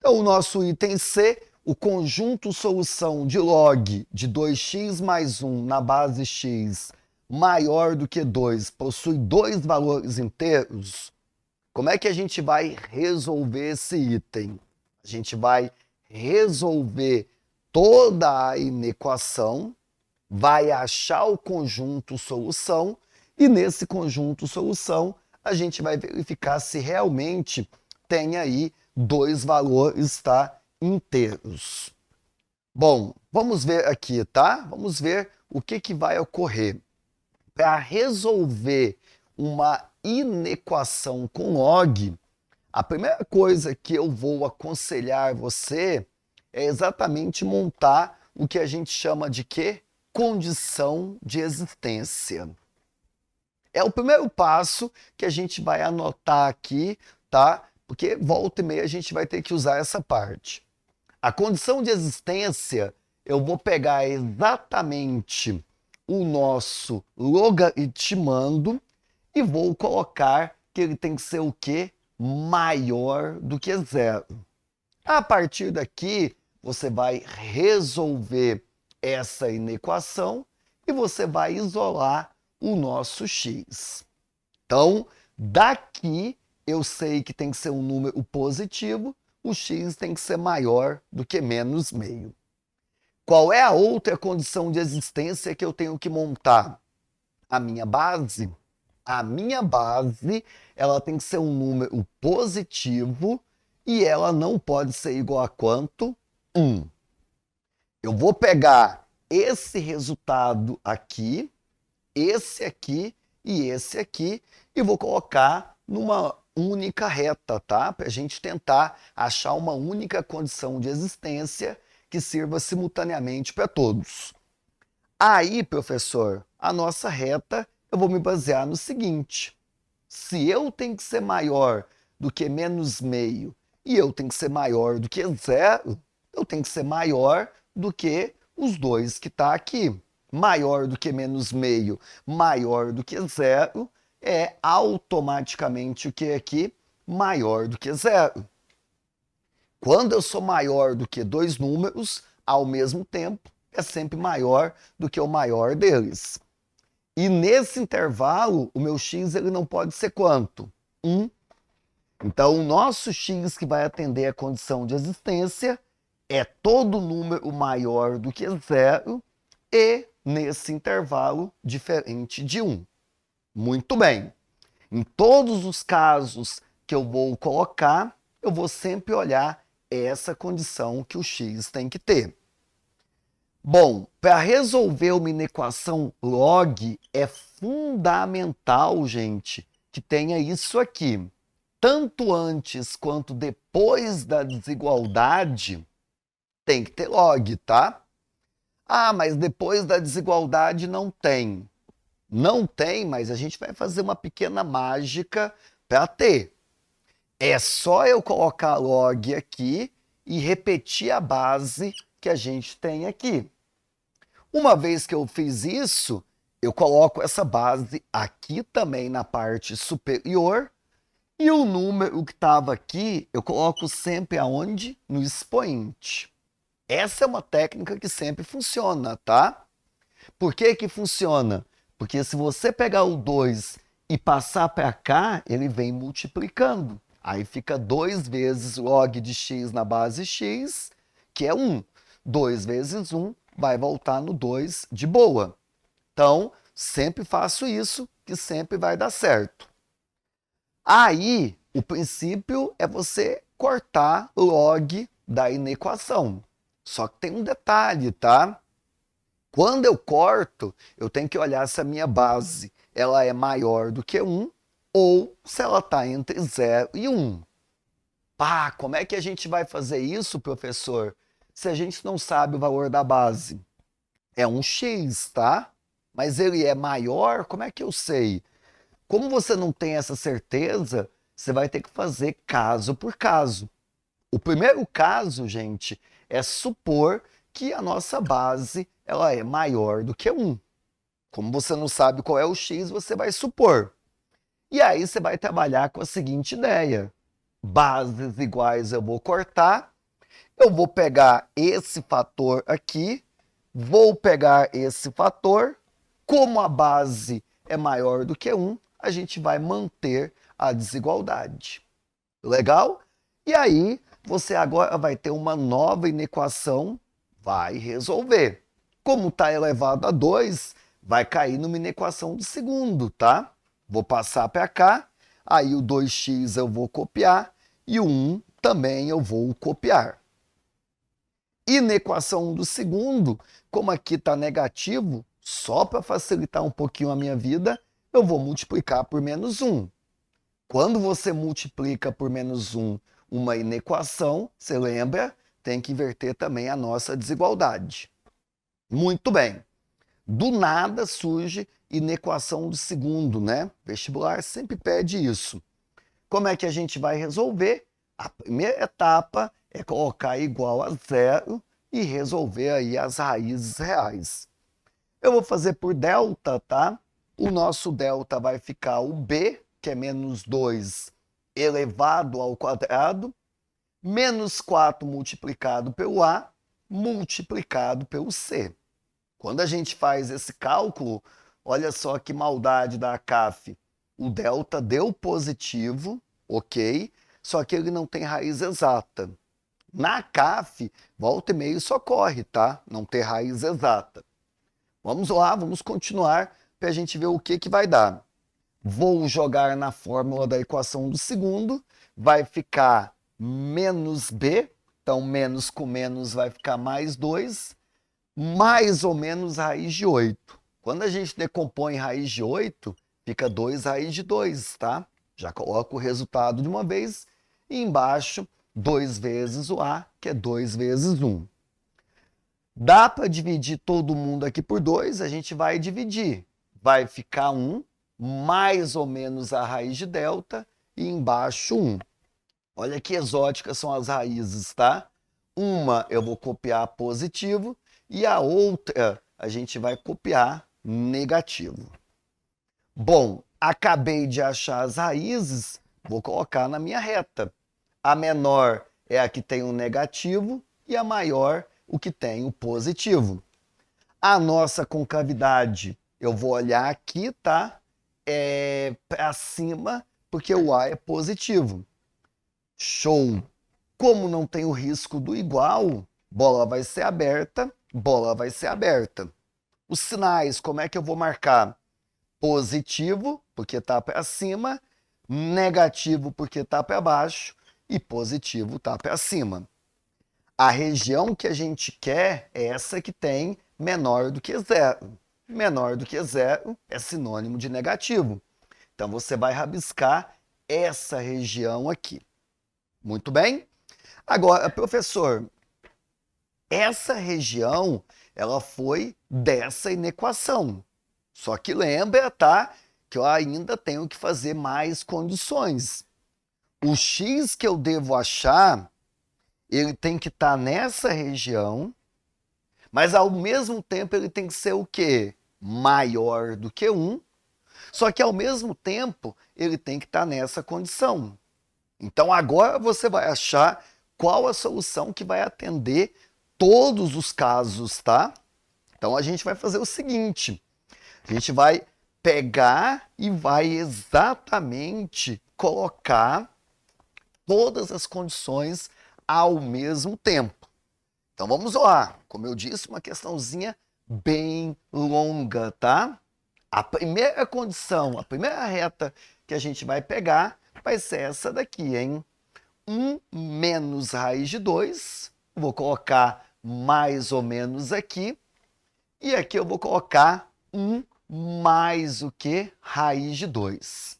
Então, o nosso item C, o conjunto solução de log de 2x mais 1 na base x maior do que 2 possui dois valores inteiros. Como é que a gente vai resolver esse item? A gente vai resolver toda a inequação, vai achar o conjunto solução e nesse conjunto solução a gente vai verificar se realmente tem aí dois valores, tá, inteiros. Bom, vamos ver aqui, tá? Vamos ver o que vai ocorrer. Para resolver uma inequação com log, a primeira coisa que eu vou aconselhar você é exatamente montar o que a gente chama de quê? Condição de existência. É o primeiro passo que a gente vai anotar aqui, tá? Porque volta e meia a gente vai ter que usar essa parte. A condição de existência, eu vou pegar exatamente o nosso logaritmando e vou colocar que ele tem que ser o quê? Maior do que zero. A partir daqui, você vai resolver essa inequação e você vai isolar o nosso x. Então, daqui eu sei que tem que ser um número positivo, o x tem que ser maior do que menos meio. Qual é a outra condição de existência que eu tenho que montar? A minha base? A minha base, ela tem que ser um número positivo e ela não pode ser igual a quanto? 1. Eu vou pegar esse resultado aqui, esse aqui e esse aqui e vou colocar numa única reta, tá? Para a gente tentar achar uma única condição de existência que sirva simultaneamente para todos. Aí, professor, a nossa reta, eu vou me basear no seguinte. Se eu tenho que ser maior do que menos meio e eu tenho que ser maior do que zero, eu tenho que ser maior do que os dois que está aqui. Maior do que menos meio, maior do que zero, é automaticamente o que aqui? Maior do que zero. Quando eu sou maior do que dois números, ao mesmo tempo, é sempre maior do que o maior deles. E nesse intervalo, o meu x ele não pode ser quanto? 1. Então, o nosso x que vai atender a condição de existência é todo número maior do que zero e nesse intervalo diferente de 1. Muito bem. Em todos os casos que eu vou colocar, eu vou sempre olhar essa condição que o x tem que ter. Bom, para resolver uma inequação log, é fundamental, gente, que tenha isso aqui. Tanto antes quanto depois da desigualdade, tem que ter log, tá? Ah, mas depois da desigualdade não tem. Não tem, mas a gente vai fazer uma pequena mágica para ter. É só eu colocar log aqui e repetir a base que a gente tem aqui. Uma vez que eu fiz isso, eu coloco essa base aqui também na parte superior e o número que estava aqui, eu coloco sempre aonde? No expoente. Essa é uma técnica que sempre funciona, tá? Por que que funciona? Porque se você pegar o 2 e passar para cá, ele vem multiplicando. Aí fica 2 vezes log de x na base x, que é 1. 2 vezes 1 vai voltar no 2 de boa. Então, sempre faço isso, que sempre vai dar certo. Aí, o princípio é você cortar log da inequação. Só que tem um detalhe, tá? Quando eu corto, eu tenho que olhar se a minha base ela é maior do que 1 ou se ela está entre 0 e 1. Pá, como é que a gente vai fazer isso, professor, se a gente não sabe o valor da base? É um x, tá? Mas ele é maior, como é que eu sei? Como você não tem essa certeza, você vai ter que fazer caso por caso. O primeiro caso, gente, é supor que a nossa base ela é maior do que 1. Como você não sabe qual é o x, você vai supor. E aí você vai trabalhar com a seguinte ideia. Bases iguais eu vou cortar Eu vou pegar esse fator aqui, vou pegar esse fator, como a base é maior do que 1, a gente vai manter a desigualdade. Legal? E aí, você agora vai ter uma nova inequação, vai resolver. Como está elevado a 2, vai cair numa inequação de segundo, tá? Vou passar para cá, aí o 2x eu vou copiar e o 1 também eu vou copiar. Inequação do segundo, como aqui está negativo, só para facilitar um pouquinho a minha vida, eu vou multiplicar por menos 1. Quando você multiplica por menos 1 uma inequação, você lembra, tem que inverter também a nossa desigualdade. Muito bem. Do nada surge inequação do segundo, né? Vestibular sempre pede isso. Como é que a gente vai resolver? A primeira etapa é colocar igual a 0 e resolver aí as raízes reais. Eu vou fazer por delta, tá? O nosso delta vai ficar o b, que é menos 2 elevado ao quadrado, menos 4 multiplicado pelo a, multiplicado pelo c. Quando a gente faz esse cálculo, olha só que maldade da CAF. O delta deu positivo, ok? Só que ele não tem raiz exata. Na CAF, volta e meia só corre, tá? Não ter raiz exata. Vamos lá, vamos continuar para a gente ver o que vai dar. Vou jogar na fórmula da equação do segundo, vai ficar menos b, então menos com menos vai ficar mais 2, mais ou menos raiz de 8. Quando a gente decompõe raiz de 8, fica 2 raiz de 2, tá? Já coloco o resultado de uma vez e embaixo 2 vezes o a, que é 2 vezes 1. Dá para dividir todo mundo aqui por 2, a gente vai dividir. Vai ficar 1, mais ou menos a raiz de delta, e embaixo 1. Olha que exóticas são as raízes, tá? Uma eu vou copiar positivo, e a outra a gente vai copiar negativo. Bom, acabei de achar as raízes, vou colocar na minha reta. A menor é a que tem o negativo, e a maior o que tem o positivo. A nossa concavidade, eu vou olhar aqui, tá? Para cima, porque o A é positivo. Show! Como não tem o risco do igual, bola vai ser aberta, bola vai ser aberta. Os sinais, como é que eu vou marcar? Positivo, porque está para cima, negativo, porque está para baixo, e positivo está para cima. A região que a gente quer é essa que tem menor do que 0. Menor do que 0 é sinônimo de negativo. Então, você vai rabiscar essa região aqui. Muito bem? Agora, professor, essa região, ela foi dessa inequação. Só que lembra, tá? Que eu ainda tenho que fazer mais condições. O x que eu devo achar, ele tem que estar nessa região, mas ao mesmo tempo ele tem que ser o quê? Maior do que 1, só que ao mesmo tempo ele tem que estar nessa condição. Então agora você vai achar qual a solução que vai atender todos os casos, tá? Então a gente vai fazer o seguinte, a gente vai pegar e vai exatamente colocar todas as condições ao mesmo tempo. Então vamos lá, como eu disse, uma questãozinha bem longa, tá? A primeira condição, a primeira reta que a gente vai pegar vai ser essa daqui, hein? 1 menos raiz de 2, vou colocar mais ou menos aqui, e aqui eu vou colocar 1 mais o que? Raiz de 2.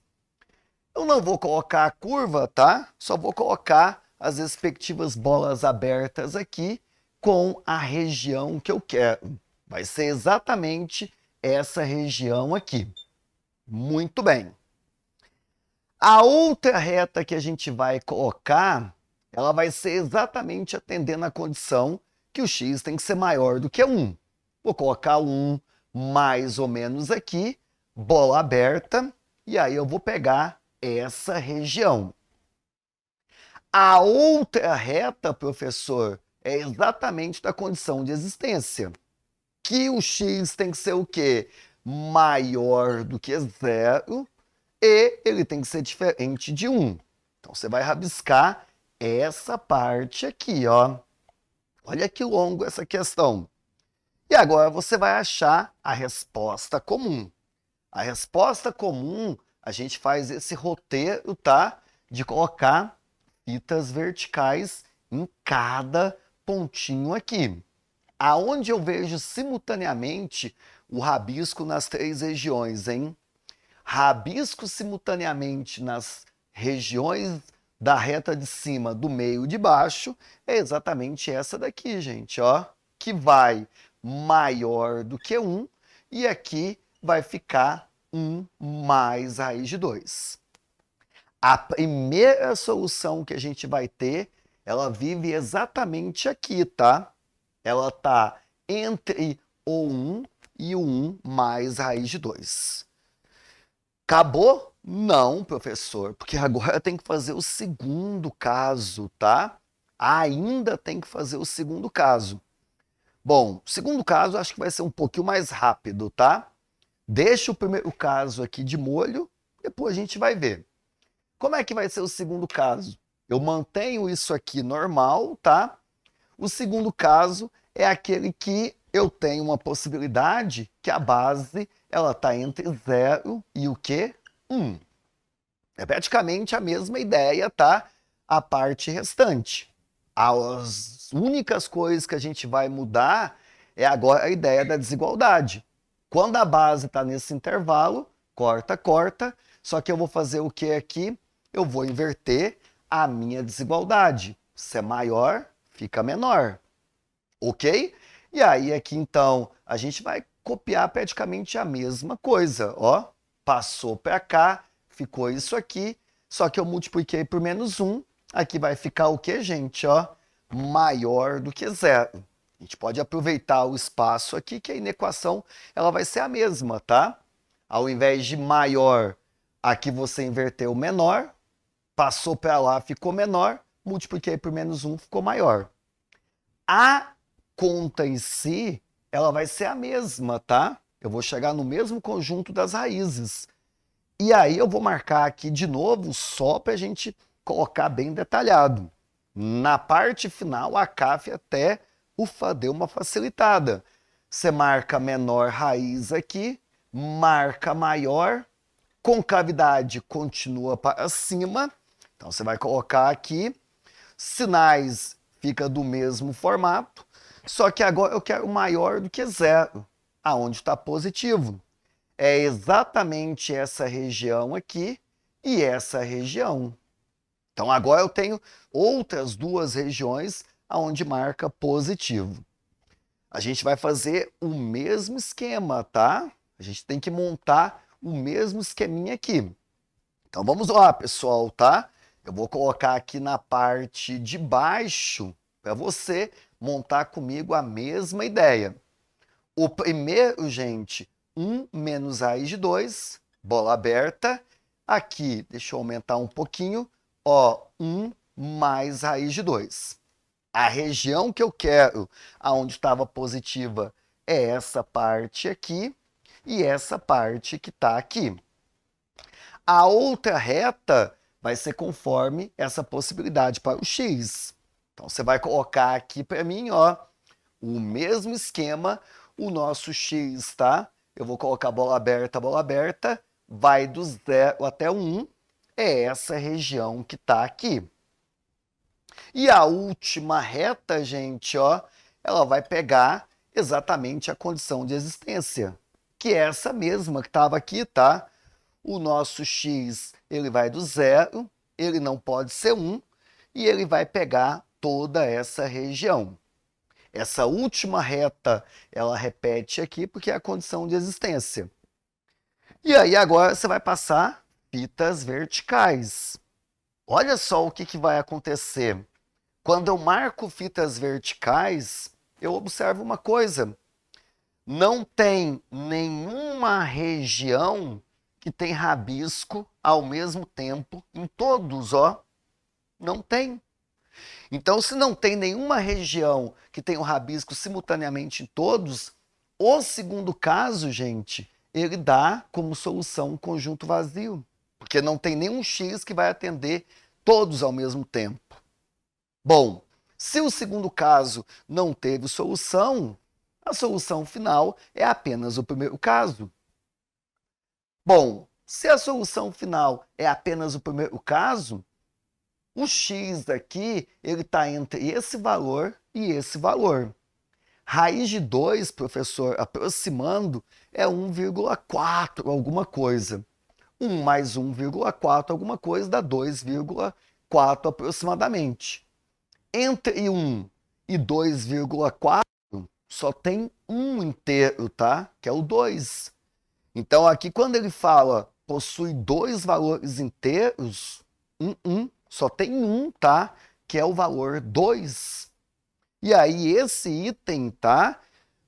Eu não vou colocar a curva, tá? Só vou colocar as respectivas bolas abertas aqui com a região que eu quero. Vai ser exatamente essa região aqui. Muito bem. A outra reta que a gente vai colocar, ela vai ser exatamente atendendo a condição que o x tem que ser maior do que 1. Vou colocar 1 mais ou menos aqui, bola aberta, e aí eu vou pegar essa região. A outra reta, professor, é exatamente da condição de existência. Que o x tem que ser o quê? Maior do que zero e ele tem que ser diferente de 1. Então você vai rabiscar essa parte aqui, ó. Olha que longo essa questão. E agora você vai achar a resposta comum. A resposta comum, a gente faz esse roteiro, tá? De colocar fitas verticais em cada pontinho aqui. Aonde eu vejo simultaneamente o rabisco nas 3 regiões, hein? Rabisco simultaneamente nas regiões da reta de cima, do meio e de baixo, é exatamente essa daqui, gente, ó, que vai maior do que 1 e aqui vai ficar 1 mais raiz de 2. A primeira solução que a gente vai ter, ela vive exatamente aqui, tá? Ela tá entre o 1 e o 1 mais raiz de 2. Acabou? Não, professor, porque agora tem que fazer o segundo caso, tá? Ainda tem que fazer o segundo caso. Bom, o segundo caso acho que vai ser um pouquinho mais rápido, tá? Deixa o primeiro caso aqui de molho, depois a gente vai ver. Como é que vai ser o segundo caso? Eu mantenho isso aqui normal, tá? O segundo caso é aquele que eu tenho uma possibilidade que a base ela está entre 0 e o quê? 1. É praticamente a mesma ideia, tá? A parte restante. As únicas coisas que a gente vai mudar é agora a ideia da desigualdade. Quando a base está nesse intervalo, corta, corta, só que eu vou fazer o que aqui? Eu vou inverter a minha desigualdade. Se é maior, fica menor. Ok? E aí aqui então a gente vai copiar praticamente a mesma coisa, ó. Passou para cá, ficou isso aqui, só que eu multipliquei por menos 1, aqui vai ficar o que, gente, ó? Maior do que 0. A gente pode aproveitar o espaço aqui, que a inequação ela vai ser a mesma, tá? Ao invés de maior, aqui você inverteu o menor, passou para lá, ficou menor, multipliquei por menos 1, ficou maior. A conta em si, ela vai ser a mesma, tá? Eu vou chegar no mesmo conjunto das raízes. E aí eu vou marcar aqui de novo, só para a gente colocar bem detalhado. Na parte final, a CAF até, ufa, deu uma facilitada. Você marca menor raiz aqui, marca maior, concavidade continua para cima. Então você vai colocar aqui, sinais fica do mesmo formato, só que agora eu quero maior do que 0, aonde está positivo. É exatamente essa região aqui e essa região. Então agora eu tenho outras 2 regiões aonde marca positivo. A gente vai fazer o mesmo esquema, tá? A gente tem que montar o mesmo esqueminha aqui. Então vamos lá, pessoal, tá? Eu vou colocar aqui na parte de baixo para você montar comigo a mesma ideia. O primeiro, gente, 1 menos raiz de 2, bola aberta. Aqui, deixa eu aumentar um pouquinho, ó, 1 mais raiz de 2. A região que eu quero, aonde estava positiva, é essa parte aqui e essa parte que está aqui. A outra reta vai ser conforme essa possibilidade para o x. Então, você vai colocar aqui para mim, ó, o mesmo esquema, o nosso x, tá? Eu vou colocar bola aberta, vai do 0 até 1, é essa região que está aqui. E a última reta, gente, ó, ela vai pegar exatamente a condição de existência, que é essa mesma que estava aqui, tá? O nosso x, ele vai do 0, ele não pode ser 1, e ele vai pegar toda essa região. Essa última reta, ela repete aqui porque é a condição de existência. E aí agora você vai passar fitas verticais. Olha só o que vai acontecer. Quando eu marco fitas verticais, eu observo uma coisa. Não tem nenhuma região que tem rabisco ao mesmo tempo em todos, ó. Não tem. Então, se não tem nenhuma região que tenha o rabisco simultaneamente em todos, o segundo caso, gente, ele dá como solução um conjunto vazio, porque não tem nenhum x que vai atender todos ao mesmo tempo. Bom, se o segundo caso não teve solução, a solução final é apenas o primeiro caso. Bom, se a solução final é apenas o primeiro caso, o x aqui, ele está entre esse valor e esse valor. Raiz de 2, professor, aproximando, é 1,4 alguma coisa. 1 mais 1,4 alguma coisa dá 2,4 aproximadamente. Entre 1 e 2,4 só tem um inteiro, tá? Que é o 2. Então aqui quando ele fala possui dois valores inteiros, só tem um, tá? Que é o valor 2. E aí esse item, tá?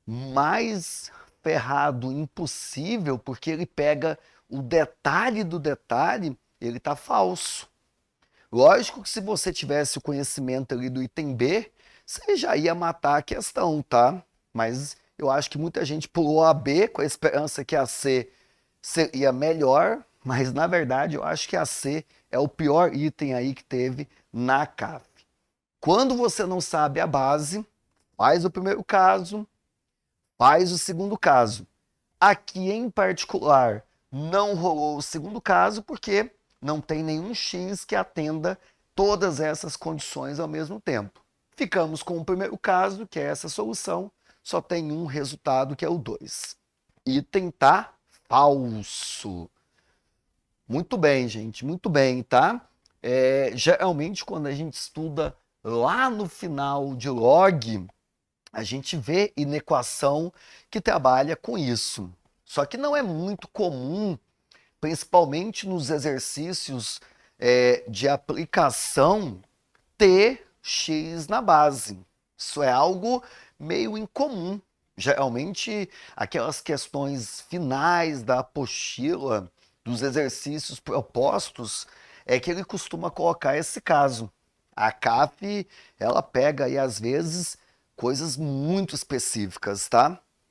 Mais ferrado impossível, porque ele pega o detalhe do detalhe, ele tá falso. Lógico que se você tivesse o conhecimento ali do item B, você já ia matar a questão, tá? Mas eu acho que muita gente pulou a B com a esperança que a C seria melhor, mas na verdade eu acho que a C é o pior item aí que teve na CAF. Quando você não sabe a base, faz o primeiro caso, faz o segundo caso. Aqui em particular, não rolou o segundo caso porque não tem nenhum x que atenda todas essas condições ao mesmo tempo. Ficamos com o primeiro caso, que é essa solução, só tem um resultado, que é o 2. Item tá falso. Muito bem, gente, muito bem, tá? Geralmente, quando a gente estuda lá no final de log, a gente vê inequação que trabalha com isso. Só que não é muito comum, principalmente nos exercícios de aplicação, ter x na base. Isso é algo meio incomum. Geralmente, aquelas questões finais da apostila, dos exercícios propostos, é que ele costuma colocar esse caso. A CAF, ela pega aí, às vezes, coisas muito específicas, tá?